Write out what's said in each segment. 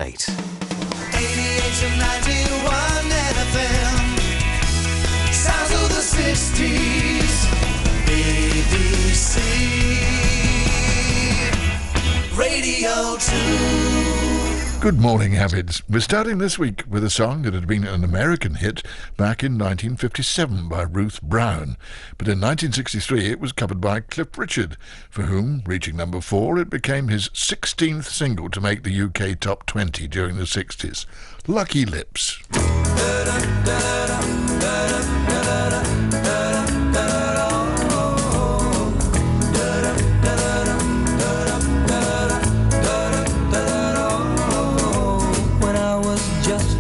8. 88 to 91 FM. Sounds of the 60s. BBC Radio 2. Good morning, Avids. We're starting this week with a song that had been an American hit back in 1957 by Ruth Brown. But in 1963 it was covered by Cliff Richard, for whom, reaching number 4, it became his 16th single to make the UK Top 20 during the 60s. Lucky Lips.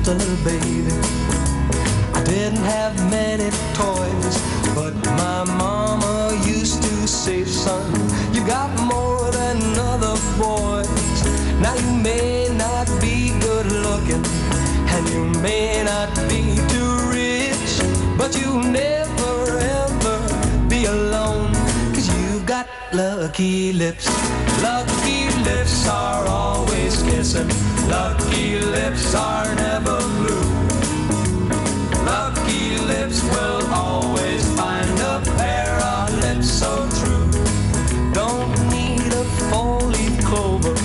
A little baby, I didn't have many toys, but my mama used to say, son, you got more than other boys. Now you may not be good looking, and you may not be too rich, but you'll never ever be alone, 'cause you've got lucky lips. Lucky lips are always kissing. Lucky lips are never blue. Lucky lips will always find a pair of lips so true. Don't need a four-leaf clover,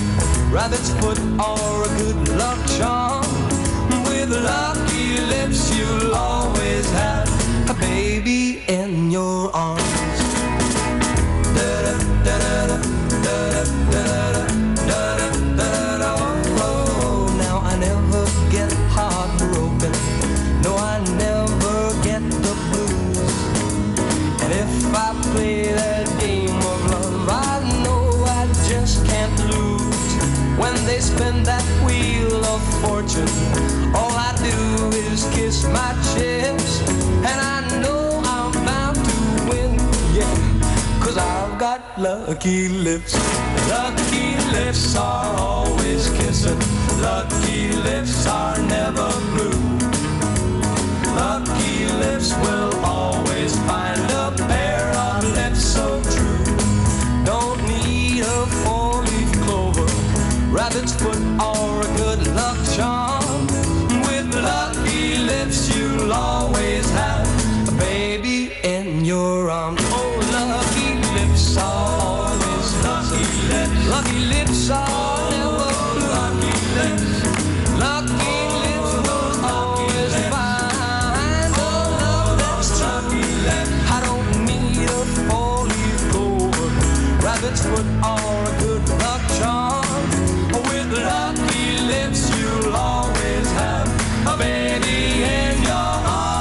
rabbit's foot, or a good luck charm. With lucky lips you'll always have a baby in your arms. Now I never get heartbroken. No, I never get the blues. And if I play that game of love, I know I just can't lose. When they spin that wheel of fortune, all I do is kiss my chips, and I know I'm bound to win, yeah, 'cause I've got lucky lips. Lucky lips are always kissing. Lucky lips are never blue. Lucky lips will always find a pair of lips so true. Don't need a four-leaf clover, rabbit's foot, or a good luck charm. With lucky lips you'll always have a baby in your arms. Oh, lucky lips are always lucky lips. Lucky lips are never blue. Lucky lips. Lucky lips will always find a love that's true. I don't need a four-leaf clover, rabbit's foot, or a good luck charm. With lucky lips you'll always have a baby in your arms.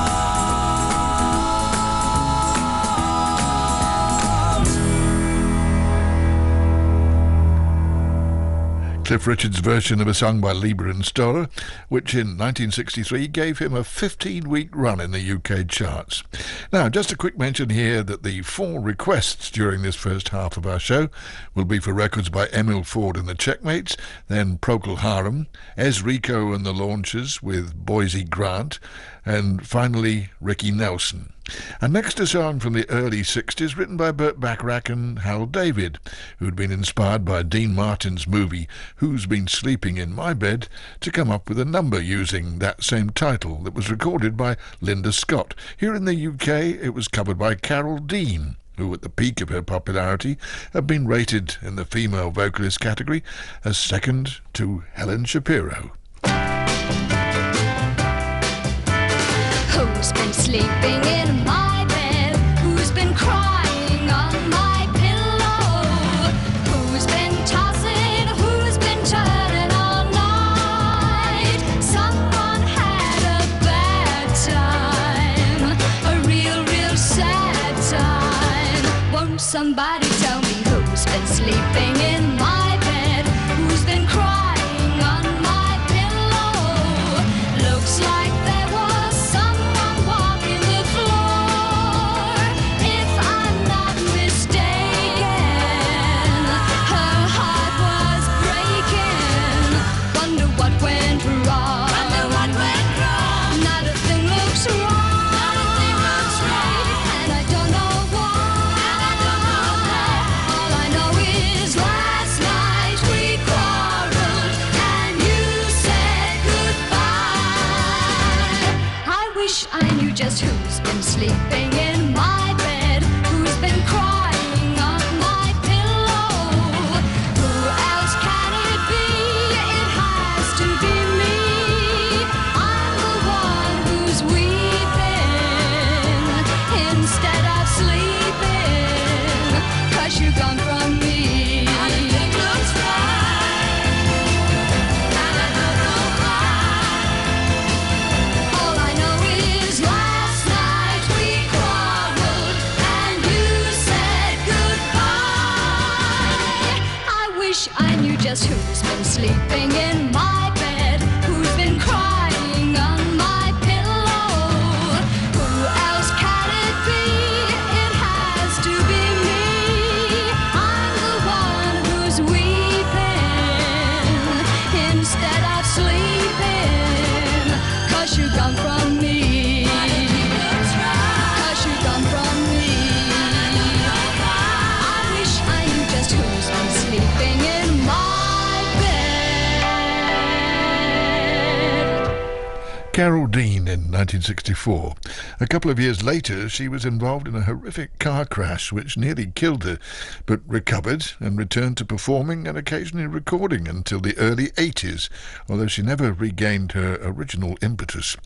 Cliff Richard's version of a song by Lieber and Stoller, which in 1963 gave him a 15-week run in the UK charts. Now, just a quick mention here that the 4 requests during this first half of our show will be for records by Emil Ford and the Checkmates, then Procol Harum, Ezrico and the Launchers with Boise Grant, and finally Ricky Nelson. And next a song from the early 60s written by Burt Bacharach and Hal David, who'd been inspired by Dean Martin's movie Who's Been Sleeping in My Bed to come up with a number using that same title that was recorded by Linda Scott. Here in the UK it was covered by Carol Dean, who at the peak of her popularity had been rated in the female vocalist category as second to Helen Shapiro. Who's been sleeping in my bed? Who's been crying on my pillow? Who's been tossing? Who's been turning all night? Someone had a bad time, a real, real sad time. Won't somebody tell me who's been sleeping in my bed? Who's been crying on my pillow? Looks like there was someone walking the floor, if I'm not mistaken. Her heart was breaking. Wonder what went wrong. Wonder what went wrong. Not a thing looks wrong. Not a thing looks right. And I don't know why. And I don't know why. All I know is life. just who's been sleeping in my bed, who's been crying on my pillow. Who else can it be? It has to be me. I'm the one who's weeping instead of sleeping, 'cause you're gone from me. Everything looks fine, and I don't know why. All I know is last night we quarreled and you said goodbye. I wish I knew just who's been sleeping in my bed, who's been crying on my pillow. Who else can it be? It has to be me. I'm the one who's weeping instead of sleeping, 'cause you're gone from me. 'Cause you're gone from me. I wish I knew just who's been sleeping in my bed. Carol Dean in 1964. A couple of years later, she was involved in a horrific car crash which nearly killed her, but recovered and returned to performing and occasionally recording until the early 80s, although she never regained her original impetus.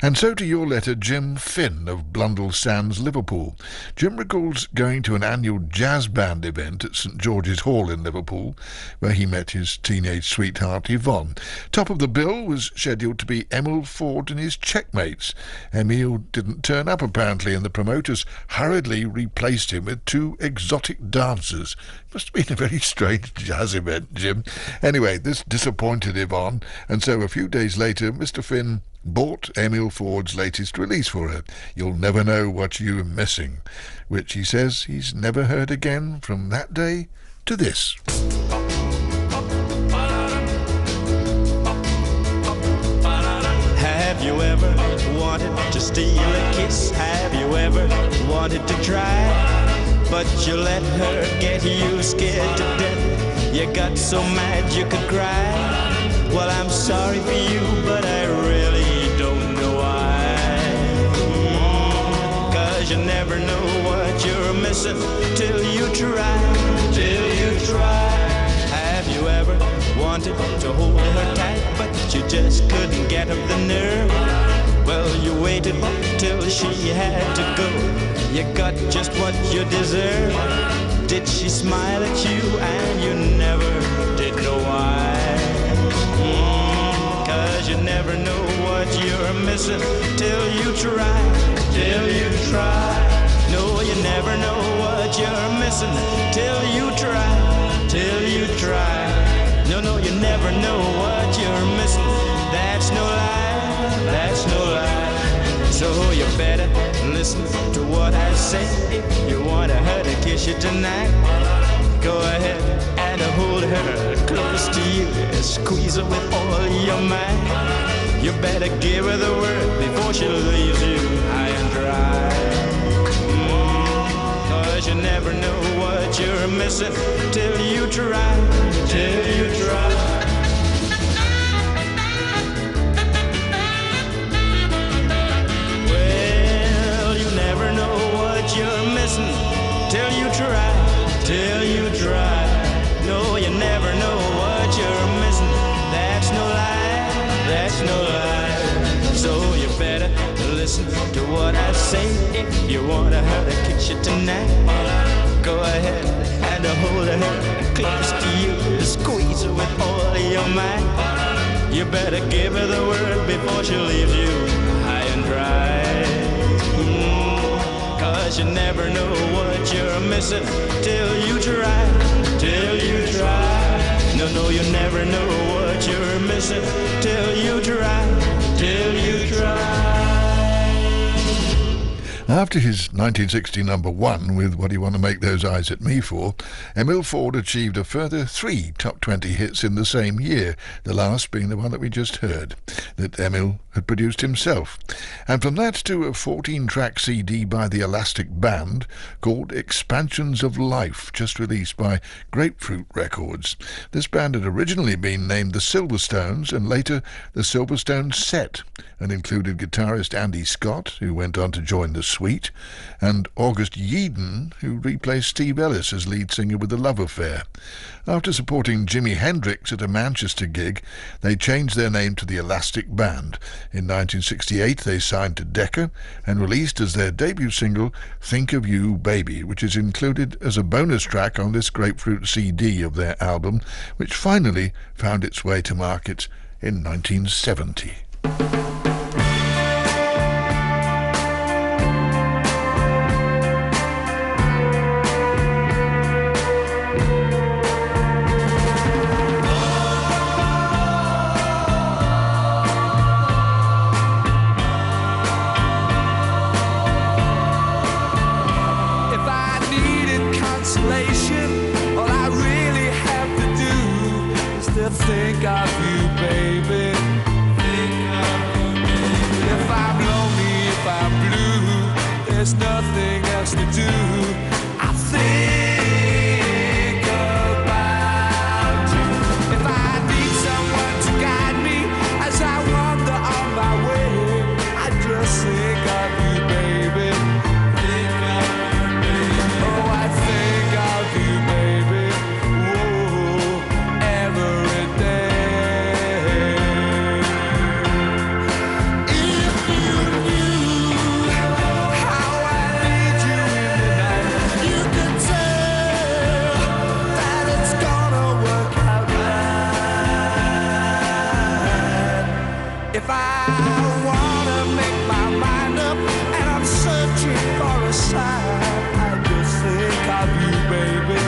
And so to your letter, Jim Finn of Blundell Sands, Liverpool. Jim recalls going to an annual jazz band event at St George's Hall in Liverpool, where he met his teenage sweetheart Yvonne. Top of the bill was scheduled to be Emil Ford and his Checkmates. Emil didn't turn up apparently, and the promoters hurriedly replaced him with two exotic dancers. Must have been a very strange jazz event, Jim. Anyway, this disappointed Yvonne, and so a few days later Mr Finn bought Emil Ford's latest release for her, You'll Never Know What You're Missing, which he says he's never heard again from that day to this. Have you ever wanted to steal a kiss? Have you ever wanted to try? But you let her get you scared to death. You got so mad you could cry. Well, I'm sorry for you, but I really don't know why. 'Cause you never know what you're missing till you try. Till you try. Have you ever wanted to hold her tight, but you just couldn't get up the nerve? Well, you waited till she had to go. You got just what you deserve. Did she smile at you and you never did know why? 'Cause you never know what you're missing till you try. Till you try. No, you never know what you're missing till you try. Till you try. No, you never know what you're missing. That's no lie, that's no lie. So you better listen to what I say. If you want her to kiss you tonight, go ahead and hold her close to you. Squeeze her with all your might. You better give her the word before she leaves you high and dry. 'Cause you never know what you're missing till you try. Till you try. Well, you never know what you're missing till you try. Till you try. No, you never know what you're missing. That's no lie. That's no lie. So you better listen to what I say. If you want her to kiss you tonight, go ahead and hold her close to you. Squeeze her with all your might. You better give her the word before she leaves you high and dry. 'Cause you never know what you're missing till you try. Till you try. No, you never know what you're missing till you try. Till you try. After his 1960 number one with What Do You Want to Make Those Eyes at Me For, Emil Ford achieved a further 3 top 20 hits in the same year, the last being the one that we just heard, that Emil had produced himself. And from that to a 14-track CD by the Elastic Band called Expansions of Life, just released by Grapefruit Records. This band had originally been named the Silverstones and later the Silverstone Set, and included guitarist Andy Scott, who went on to join the Sweet, and August Yeadon, who replaced Steve Ellis as lead singer with The Love Affair. After supporting Jimi Hendrix at a Manchester gig, they changed their name to the Elastic Band. In 1968 they signed to Decca and released as their debut single Think of You Baby, which is included as a bonus track on this Grapefruit CD of their album, which finally found its way to market in 1970. Think of you, baby. If I'm lonely, if I'm blue, there's nothing else to do. I think about you. If I need someone to guide me as I wander on my way, I just think of you, baby. Oh, I think of you, baby. If I wanna make my mind up and I'm searching for a sign, I just think of you, baby.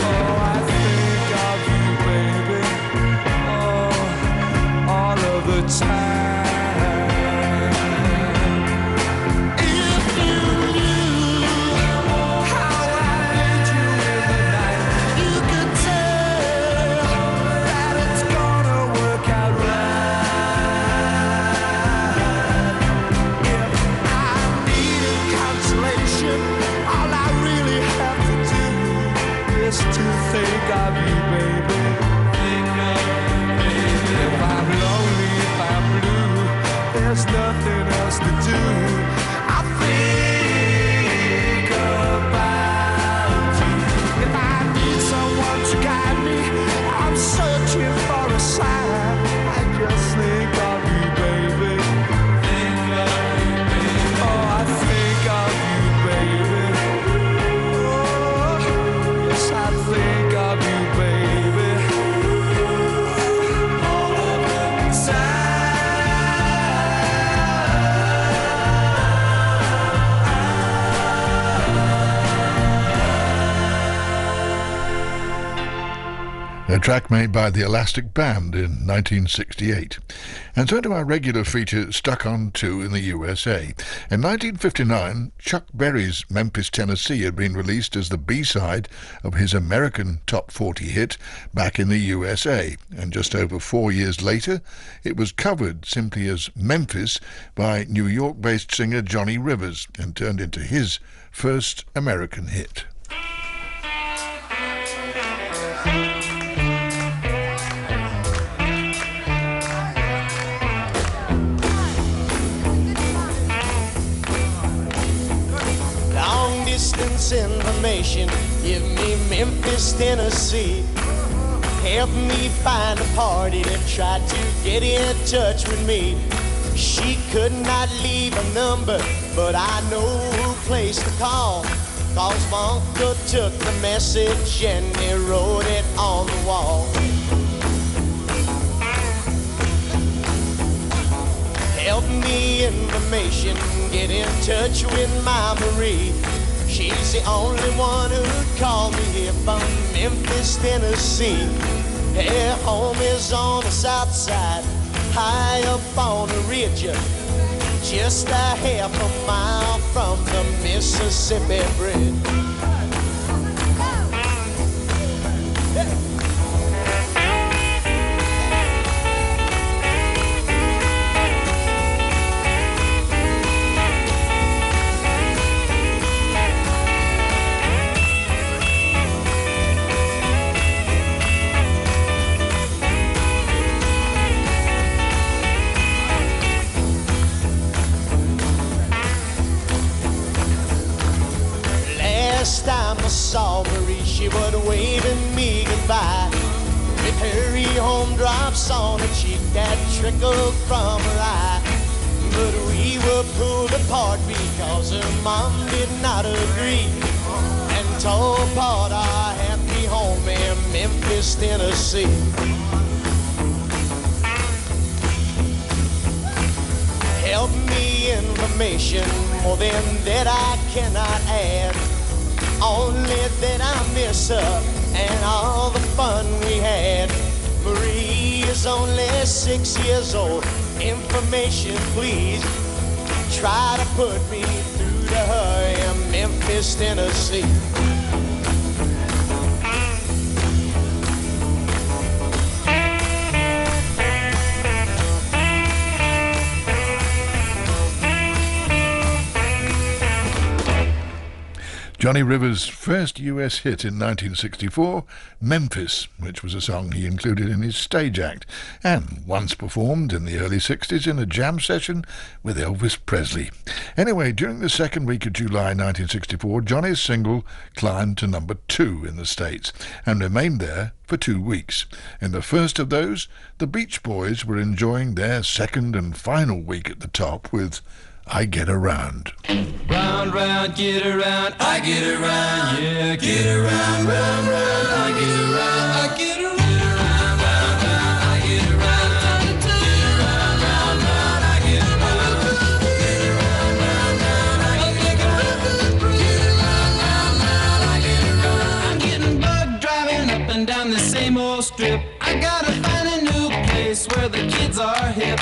Oh, I think of you, baby. Oh, all of the time. If you knew how I need you in the night, you could tell that it's gonna work out right. If I needed consolation, all I really have to do is to think of you, baby. If I'm lonely, if I'm blue, there's nothing else to do. I think about you. If I need someone to guide me, I'm searching for a sign. I just think of you, baby. Oh, I think of you, baby. Oh, yes, I think of you, baby. All of the time. A track made by the Elastic Band in 1968. And so to our regular feature, Stuck on 2 in the USA. In 1959, Chuck Berry's Memphis, Tennessee had been released as the B-side of his American Top 40 hit Back in the USA. And just over 4 years later, it was covered simply as Memphis by New York-based singer Johnny Rivers and turned into his first American hit. Long distance information, give me Memphis, Tennessee. Help me find a party that tried to get in touch with me. She could not leave a number, but I know who place to call. Cause my uncle took the message and he wrote it on the wall. Help me information, get in touch with my Marie. She's the only one who called me here from Memphis, Tennessee. Her home is on the south side, high up on a ridge, just a half a mile from the Mississippi Bridge. Last time I saw Marie, she was waving me goodbye, with hurry home drops on her cheek that trickled from her eye. But we were pulled apart because her mom did not agree, and tore apart our happy home in Memphis, Tennessee. Help me information, more than that I cannot add. Only that I miss her and all the fun we had. Marie is only 6 years old. Information, please. Try to put me through to her in Memphis, Tennessee. Johnny Rivers' first US hit in 1964, Memphis, which was a song he included in his stage act, and once performed in the early 60s in a jam session with Elvis Presley. Anyway, during the second week of July 1964, Johnny's single climbed to number 2 in the States and remained there for 2 weeks. In the first of those, the Beach Boys were enjoying their second and final week at the top with I Get Around. Round, round, get around, I get around, yeah, get around, round, round, I get around, I get around, round, round, round, I get around, get around, round, round, I get around, get around, round, round, I get around, get around, round, round, I get around. I'm getting bugged driving up and down the same old strip. I gotta find a new place where the kids are hip.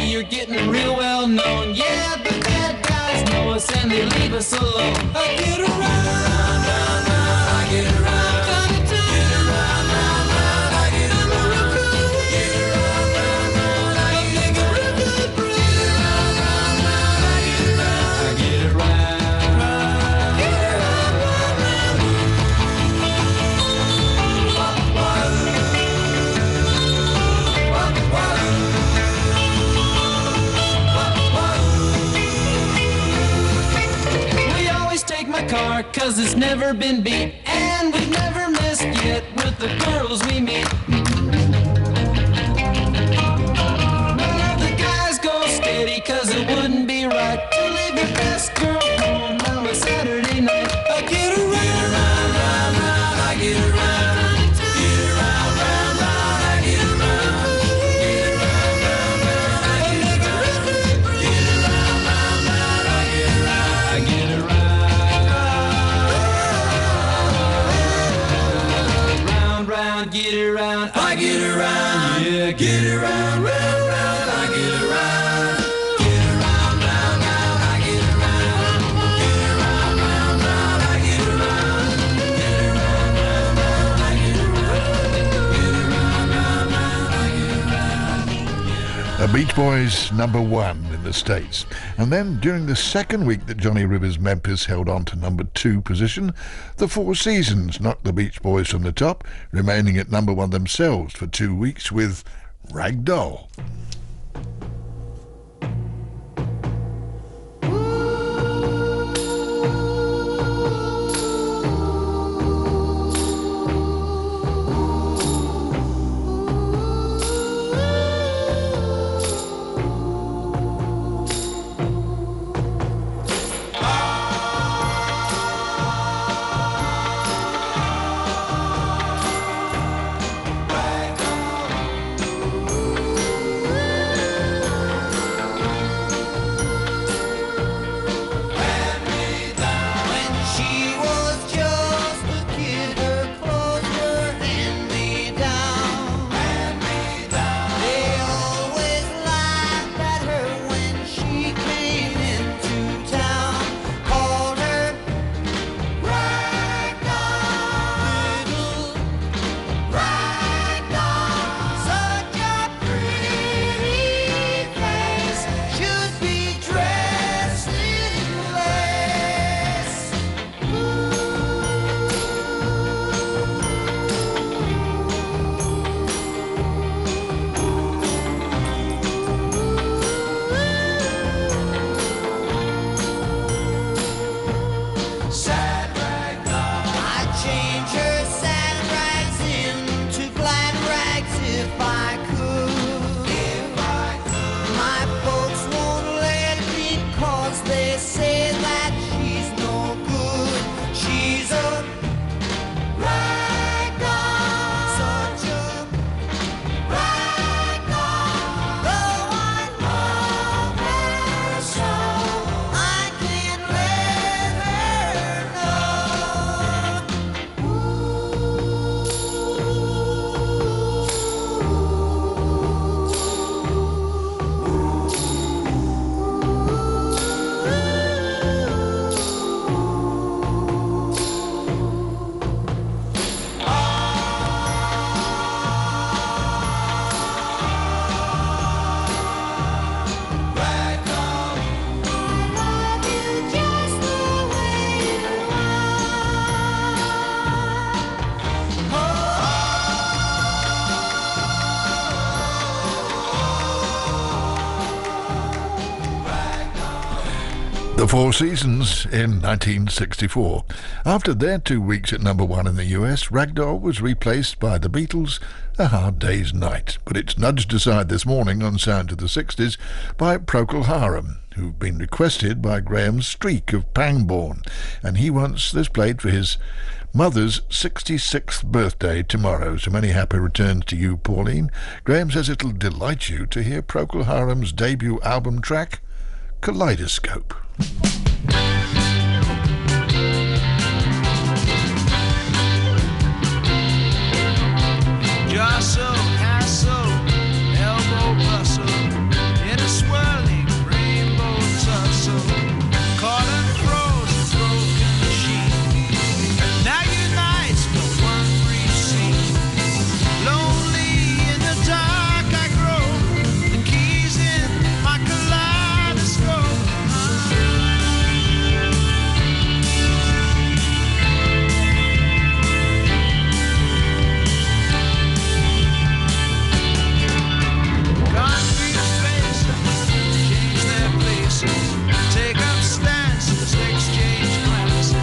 You're getting real well known. Yeah, the bad guys know us and they leave us alone. I get around, round, round, I get around. Get around, round, round, I get around. Get around, round, round, I get around. Get around, round, round, I get around. I get around. Get around, round, round. Take my car, cause it's never been beat, and we've never missed yet with the girls we meet. None of the guys go steady, cause it wouldn't be right to leave your best girl home on a Saturday night. I get around, round, round, I get around. Get around, round, round, I get around. Get around, round, round, I get around. Get around, round, round, I get around. I get around. Get around, I get around, yeah, get around, round, round, I get around. Get around, round, round, I get around. Get around, round, round, I get around. Get around, round, round, I get around. Get around, round, round, I get around. The Beach Boys number 1 in the States. And then during the second week that Johnny Rivers' Memphis held on to number 2 position, the Four Seasons knocked the Beach Boys from the top, remaining at number 1 themselves for 2 weeks with Rag Doll. The Four Seasons in 1964. After their 2 weeks at number one in the US, Ragdoll was replaced by the Beatles' A Hard Day's Night. But it's nudged aside this morning on Sound of the 60s by Procol Harum, who've been requested by Graham Streak of Pangbourne, and he wants this played for his mother's 66th birthday tomorrow. So many happy returns to you, Pauline. Graham says it'll delight you to hear Procol Harum's debut album track, Kaleidoscope. Jostle, hassle, elbow bustle, in a swirling rainbow tussle, caught and froze a broken sheet. Now unites for one brief scene. Lonely in the dark I grow, the keys in my kaleidoscope. Confused faces change their places, take up stances, exchange glances,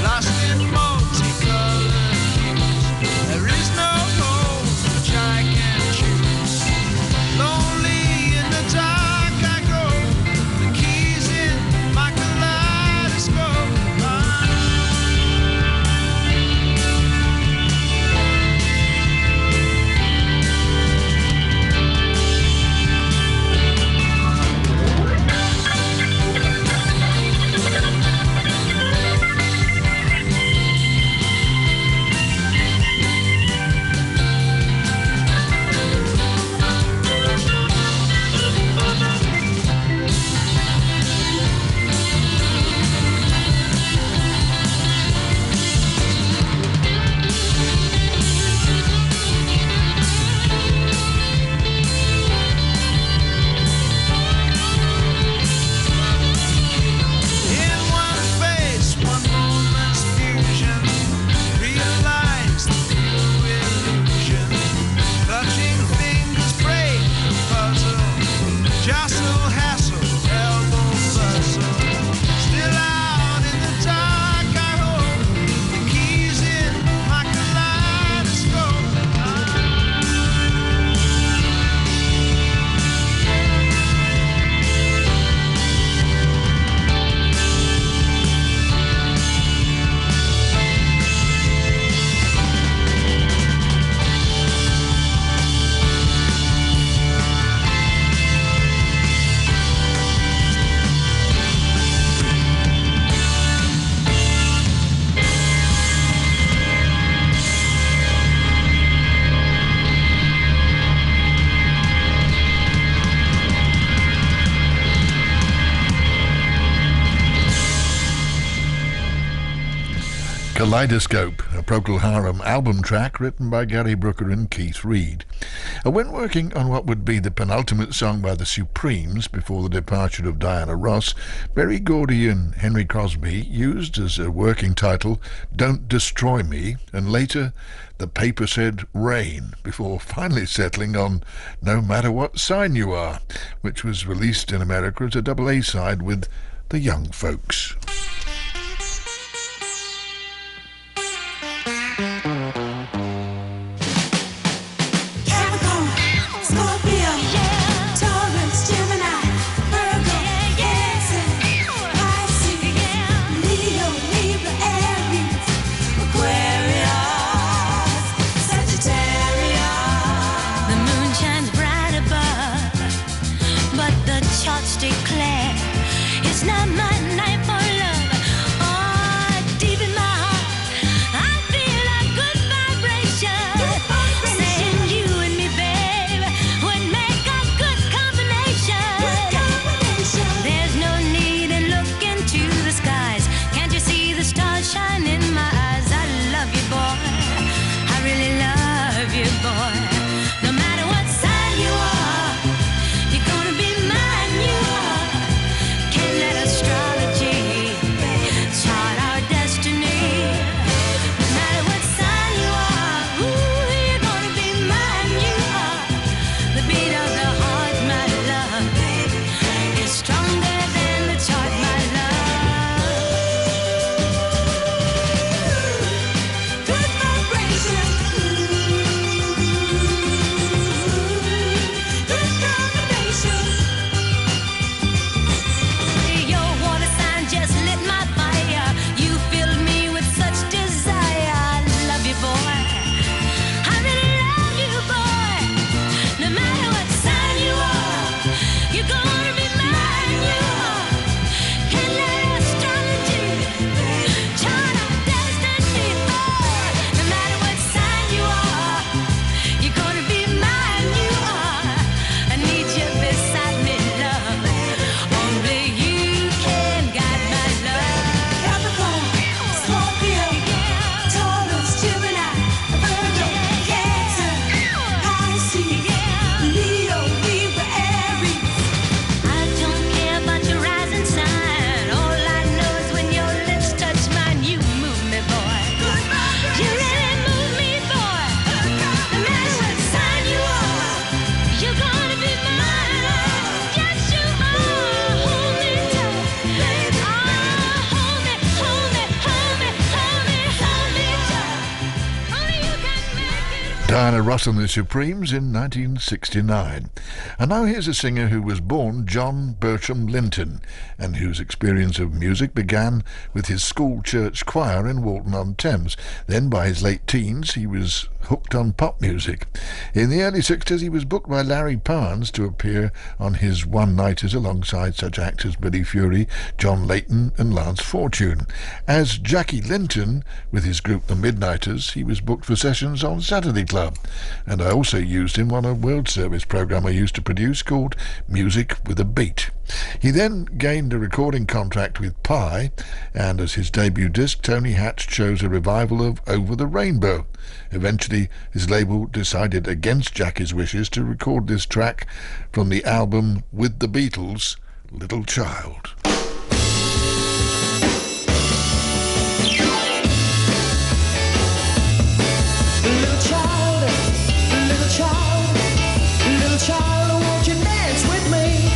lost in multicolored hues. There is no goal which I can choose. Lonely in the dark I go, the keys in my kaleidoscope. In one face, one moment's fusion, realize the true illusion. Clutching fingers break the puzzle, jostle, hassle, elbow bustle. Still out in the dark I hold the keys in my kaleidoscope. Kaleidoscope, a Procol Harum album track written by Gary Brooker and Keith Reid. When working on what would be the penultimate song by the Supremes before the departure of Diana Ross, Berry Gordy and Henry Crosby used as a working title Don't Destroy Me, and later The Paper Said Rain, before finally settling on No Matter What Sign You Are, which was released in America as a double A-side with The Young Folks. Capricorn, Scorpio, Taurus, Gemini, Virgo, Cancer, Pisces, Leo, Libra, Aries, Aquarius, Sagittarius. The moon shines bright above, but the charts declare it's not my night for love. Diana Ross and the Supremes in 1969. And now here's a singer who was born John Bertram Linton and whose experience of music began with his school church choir in Walton-on-Thames. Then by his late teens he was hooked on pop music. In the early 60s he was booked by Larry Parnes to appear on his one-nighters alongside such acts as Billy Fury, John Layton and Lance Fortune. As Jackie Linton with his group The Midnighters, he was booked for sessions on Saturday Club, and I also used him on a World Service programme I used to produce called Music with a Beat. He then gained a recording contract with Pye, and as his debut disc, Tony Hatch chose a revival of Over the Rainbow. Eventually, his label decided against Jackie's wishes to record this track from the album With the Beatles, Little Child. Little child, little child, little child, won't you dance with me?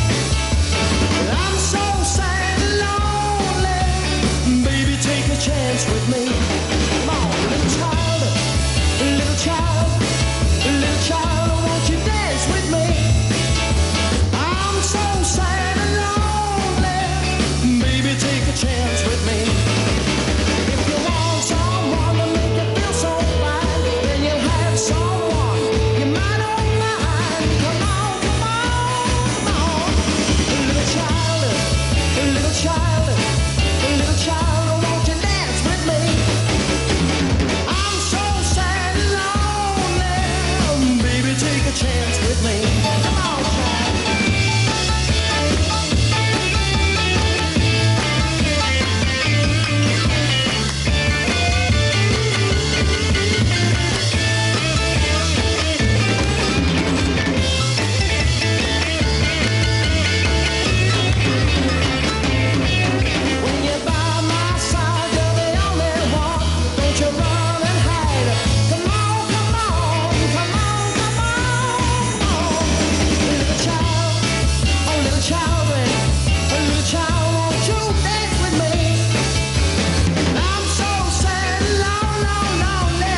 I'm so sad and lonely, baby, take a chance with me. Come on, little child, little child, little child, won't you dance with me? I'm so sad and lonely, baby, take a chance with me. If you want someone to make you feel so fine, then you'll have someone you might not mind. Come on, come on, come on. Little child, little child, little child, won't you dance with me? I'm so sad and lonely, baby, take a chance with me. Come on, child. When you're by my side, you're the only one. Don't you run and hide. Come on, come on, come on, come on, come on. Little child, oh little child, won't you dance with me? I'm so sad, lonely,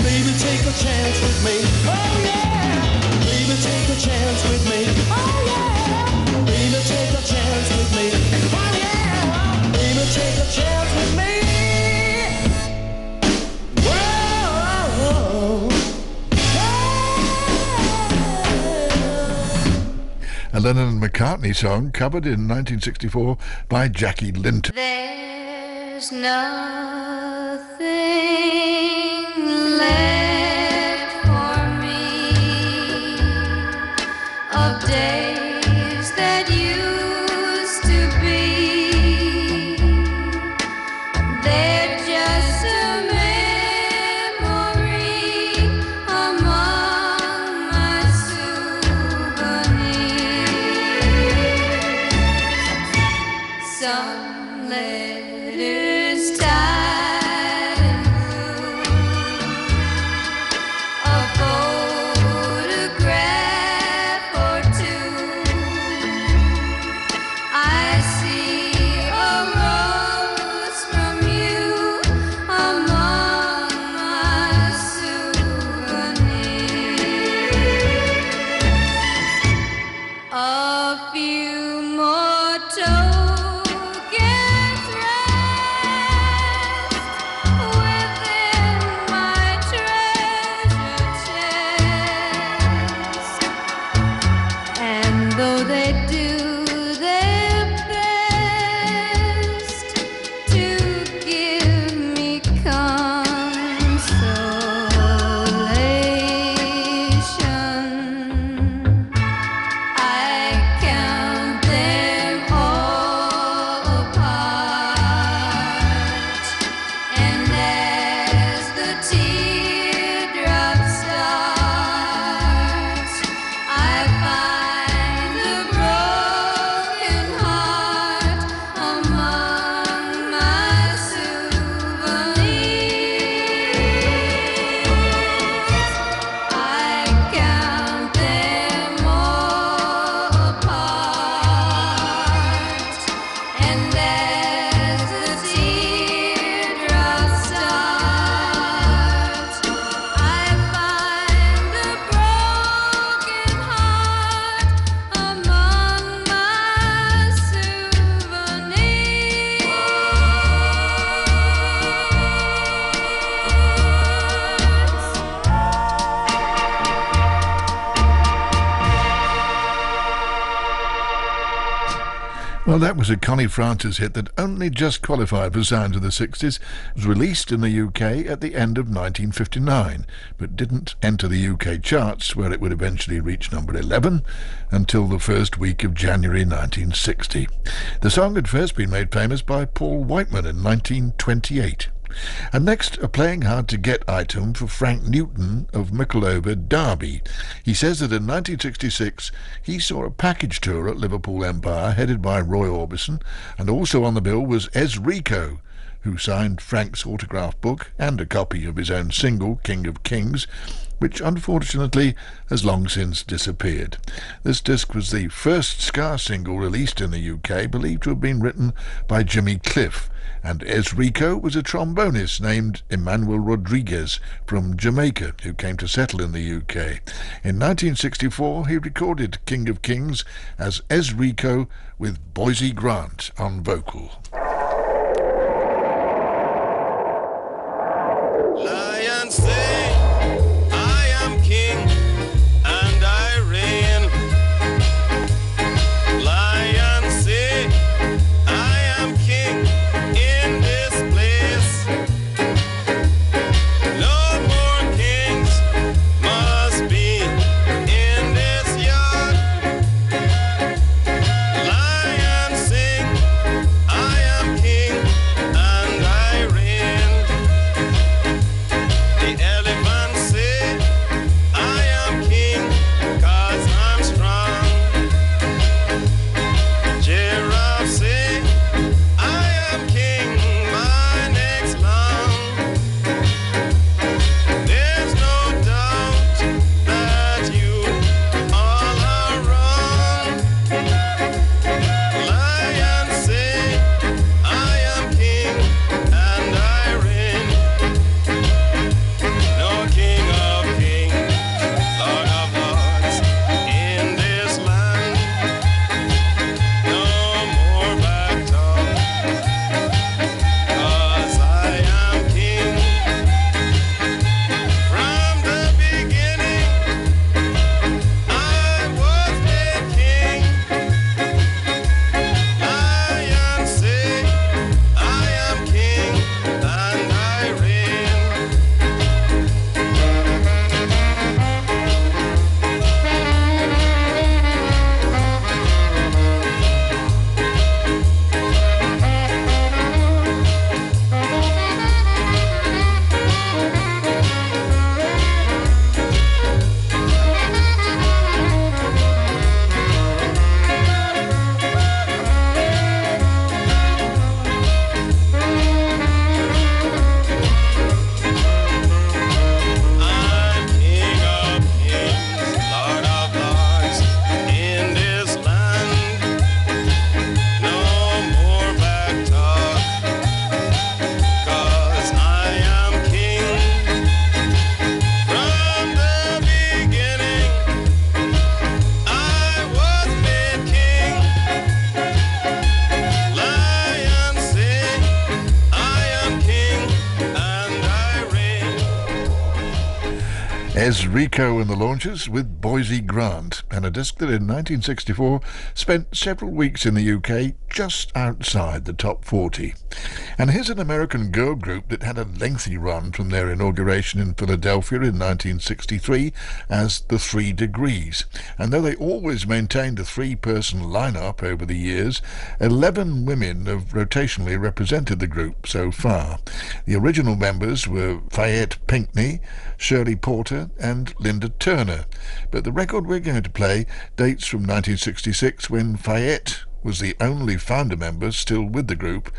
baby, take a chance with me. Oh yeah, baby, take a chance with me. Oh yeah, baby, take a chance with me. Oh yeah, baby, take a chance with me. Whoa, A Lennon and McCartney song covered in 1964 by Jackie Linton. There's nothing left for me of days that used to be. They're just a memory among my souvenirs. Some letters tied Well, that was a Connie Francis hit that only just qualified for Sounds of the 60s. It was released in the UK at the end of 1959, but didn't enter the UK charts, where it would eventually reach number 11 until the first week of January 1960. The song had first been made famous by Paul Whiteman in 1928. And next, a playing hard-to-get item for Frank Newton of Mickletover, Derby. He says that in 1966 he saw a package tour at Liverpool Empire headed by Roy Orbison, and also on the bill was Ez Rico, who signed Frank's autograph book and a copy of his own single, King of Kings, which unfortunately has long since disappeared. This disc was the first ska single released in the UK, believed to have been written by Jimmy Cliff, and Ez Rico was a trombonist named Emmanuel Rodriguez from Jamaica, who came to settle in the UK. In 1964 he recorded King of Kings as Ez Rico with Boise Grant on vocal. Lions say I am king and I reign. Lions say I am king in this place. No more kings must be in this yard. Lions sing I am king and I reign. The elephants say I am king 'cause I'm strong. Giraffes say I am king, my neck's long. There's no doubt that you all are wrong. Lions say I am king and I reign. No king of kings, Lord of lords in this land. No more back talk, 'cause I am king. From the beginning, I was made king. Lions say I am king and I reign. I'm king of kings, Lord of lords in this land. No more back talk, 'cause I am king. From the beginning, I was made king. Lions say I am king and I reign. Ez Rico and the Launchers with Boise Grant, and a disc that in 1964 spent several weeks in the UK just outside the top 40. And here's an American girl group that had a lengthy run from their inauguration in Philadelphia in 1963 as the 3 Degrees. And though they always maintained a 3-person lineup over the years, 11 women have rotationally represented the group so far. The original members were Fayette Pinckney, Shirley Porter and Linda Turner, but the record we're going to play dates from 1966, when Fayette was the only founder member still with the group,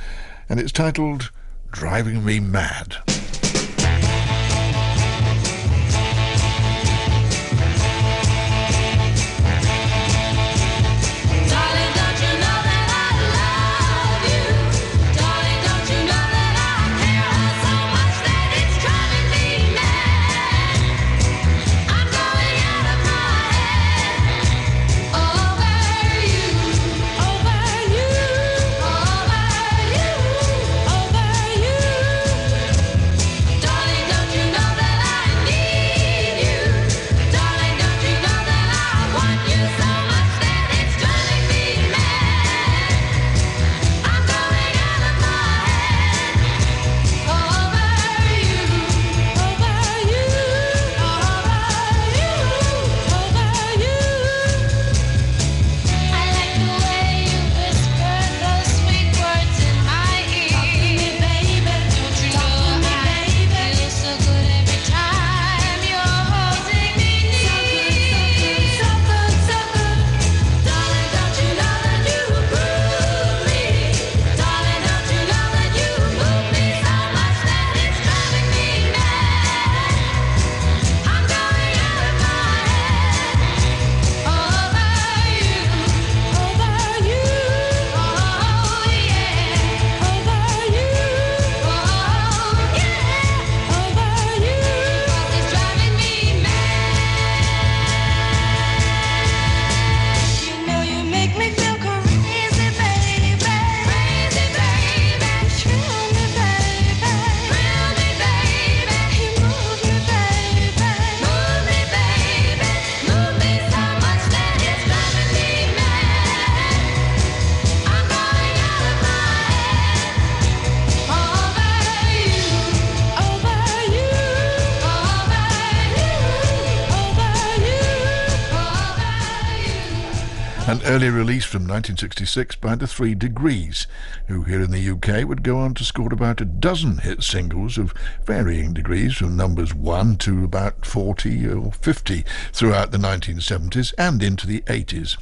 and it's titled Driving Me Mad. Darling, don't you know that I love you? Darling, don't you know that I care so much that it's driving me mad? I'm going out of my head over you, over you, over you, over you. An early release from 1966 by the Three Degrees, who here in the UK would go on to score about a dozen hit singles of varying degrees from numbers 1 to about 40 or 50 throughout the 1970s and into the 80s.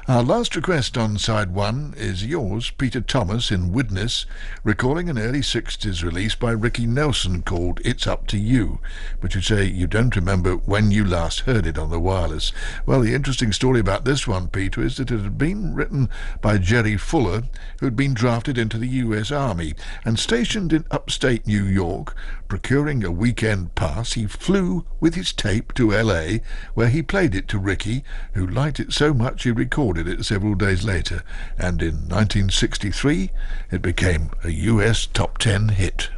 Our last request on side 1 is yours, Peter Thomas in Widnes, recalling an early 60s release by Ricky Nelson called It's Up to You, but you say you don't remember when you last heard it on the wireless. Well, the interesting story about this one, Peter, is that it had been written by Jerry Fuller, who had been drafted into the US Army and stationed in upstate New York. Procuring a weekend pass, he flew with his tape to LA, where he played it to Ricky, who liked it so much he recorded it several days later, and in 1963 it became a US top 10 hit.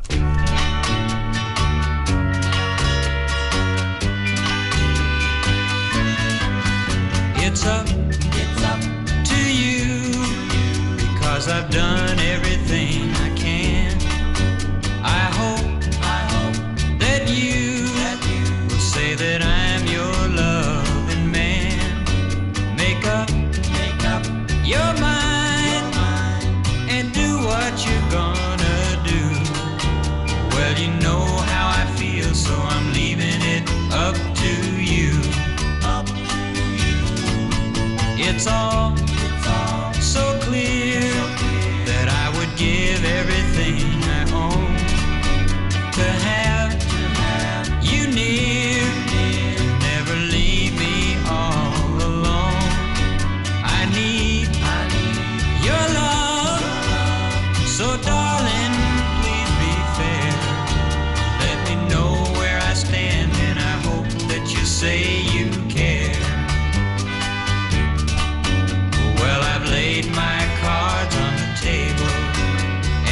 It's up to you, because I've done everything I can. I hope that you will say that I'm your loving man. Make up your mind and do what you're gonna do. Well, you know how I feel, so I'm leaving it up to you. It's all so clear that I would give everything I own to have you near, never leave me all alone. I need your love, so darling, please be fair. Let me know where I stand, and I hope that you say you care. Well, I've laid my cards on the table,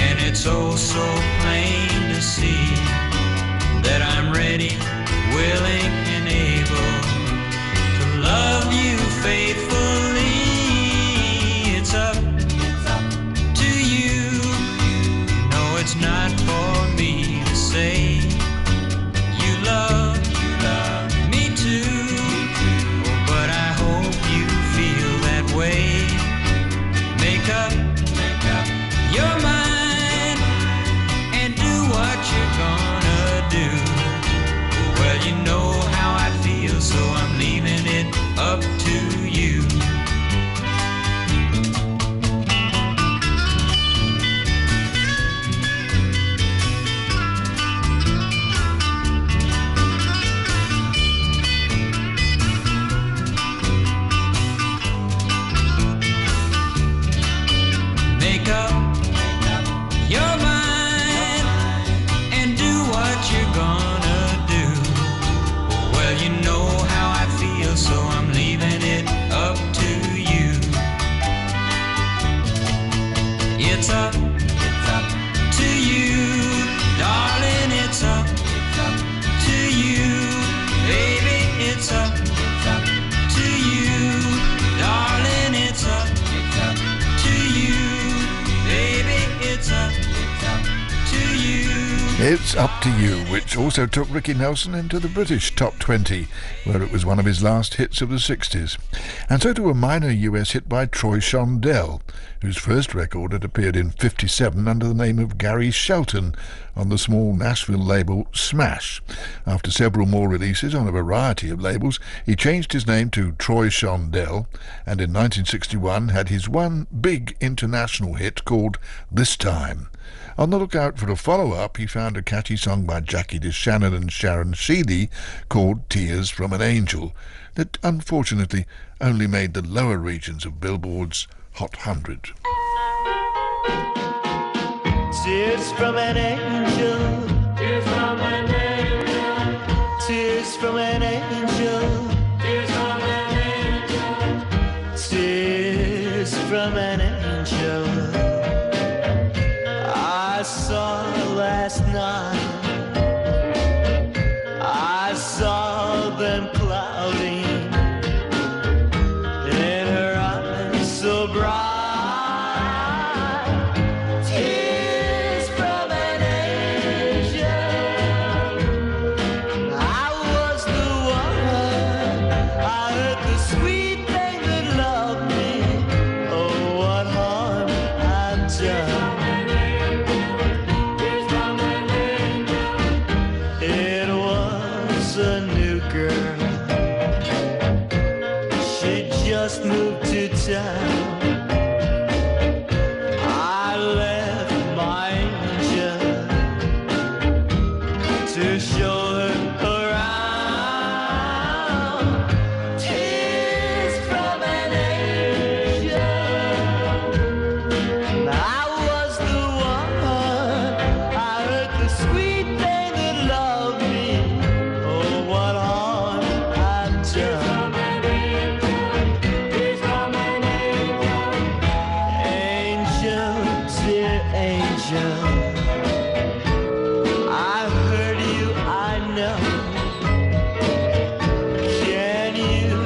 and it's oh so plain to see that I'm ready, willing, and able to love you faithfully. It's up to you. No, it's not for me to say you love me too, but I hope you feel that way. Make up your mind and do what you're gonna do. Well, you know how I feel, so I'm leaving it up to you. Make up your mind and do what you're gonna do. Well, you know how I feel, so I'm leaving it up to you. It's up to you, darling, it's up to you, baby, it's up to you, darling, it's up to you, baby, it's up to you. It's Up to You, which also took Ricky Nelson into the British top 20, where it was one of his last hits of the 60s. And so to a minor US hit by Troy Shondell, whose first record had appeared in 57 under the name of Gary Shelton on the small Nashville label Smash. After several more releases on a variety of labels, he changed his name to Troy Shondell, and in 1961 had his one big international hit called This Time. On the lookout for a follow-up, he found a catchy song by Jackie DeShannon and Sharon Sheedy called Tears from an Angel, that unfortunately only made the lower regions of Billboard's Hot 100. Tears from an angel. Tears from an angel. Tears from an angel. Tears from an angel. Tears from an angel. I saw last night. I saw them clouding in her eyes so bright. Tears from an angel. a new girl. She just moved to town. I left my angel to show her around. Tears from an angel. I was the one. I heard the sweet thing that loved me. Oh, what harm I've done. Angel, dear angel, I heard you, I know. Can you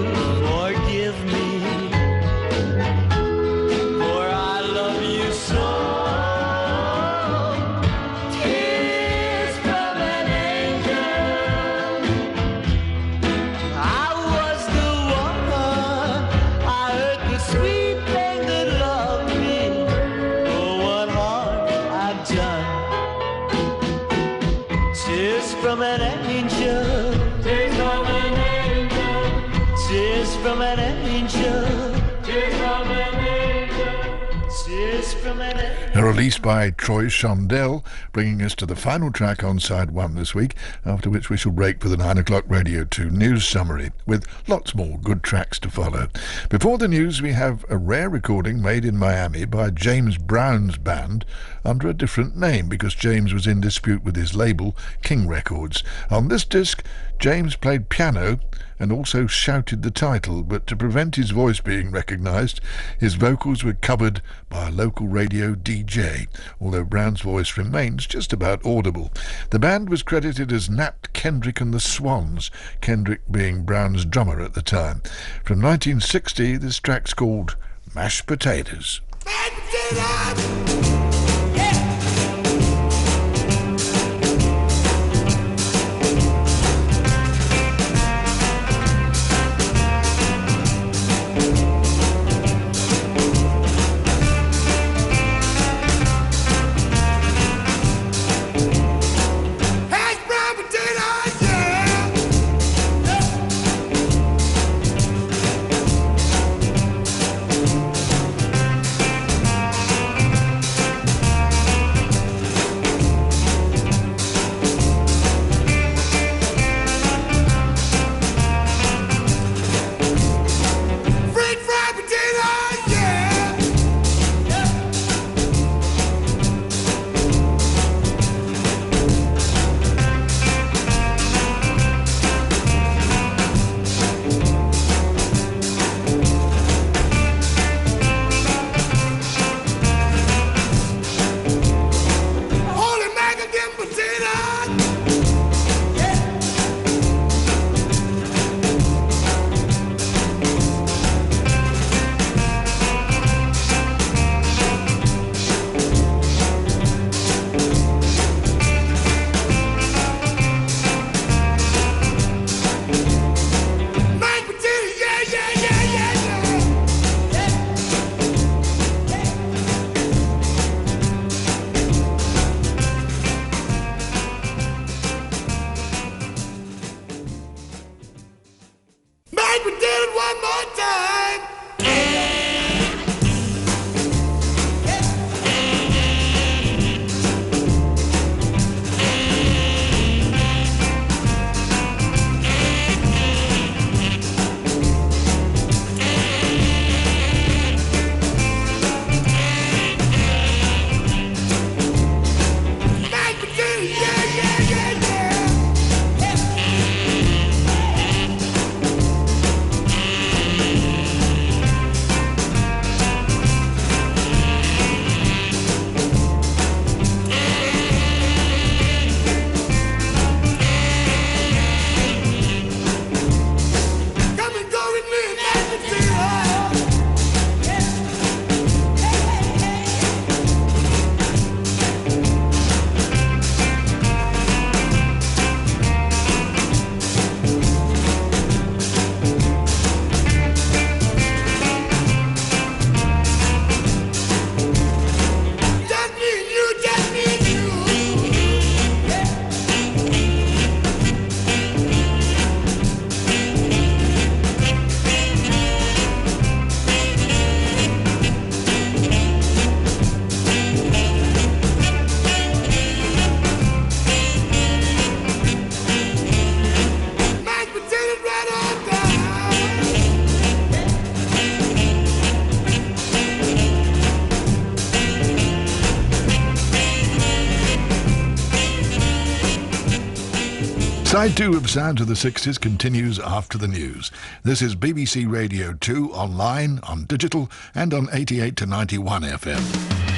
forgive me? For I love you so. Tears from an angel. I was the one. I heard the sweet thing that loved me. Oh, what harm I've done. Tears from an angel. Tears from an angel. Tears from an angel. Tears from an angel. Tears from an angel. A release by Troy Shondell, bringing us to the final track on side one this week, after which we shall break for the 9 o'clock Radio 2 news summary, with lots more good tracks to follow. Before the news, we have a rare recording made in Miami by James Brown's band under a different name, because James was in dispute with his label, King Records. On this disc, James played piano and also shouted the title, but to prevent his voice being recognised, his vocals were covered by a local radio DJ, although Brown's voice remains just about audible. The band was credited as Nat Kendrick and the Swans, Kendrick being Brown's drummer at the time. From 1960, this track's called Mashed Potatoes. Hash brown potatoes, yeah. French fried potatoes, yeah. Holy macadam potatoes. Mashed potatoes, yeah, yeah, yeah, yeah, yeah. Mashed potatoes one more time. Mashed potatoes, yeah, yeah, yeah, yeah. Side 2 of Sounds of the 60s continues after the news. This is BBC Radio 2 online, on digital and on 88 to 91 FM.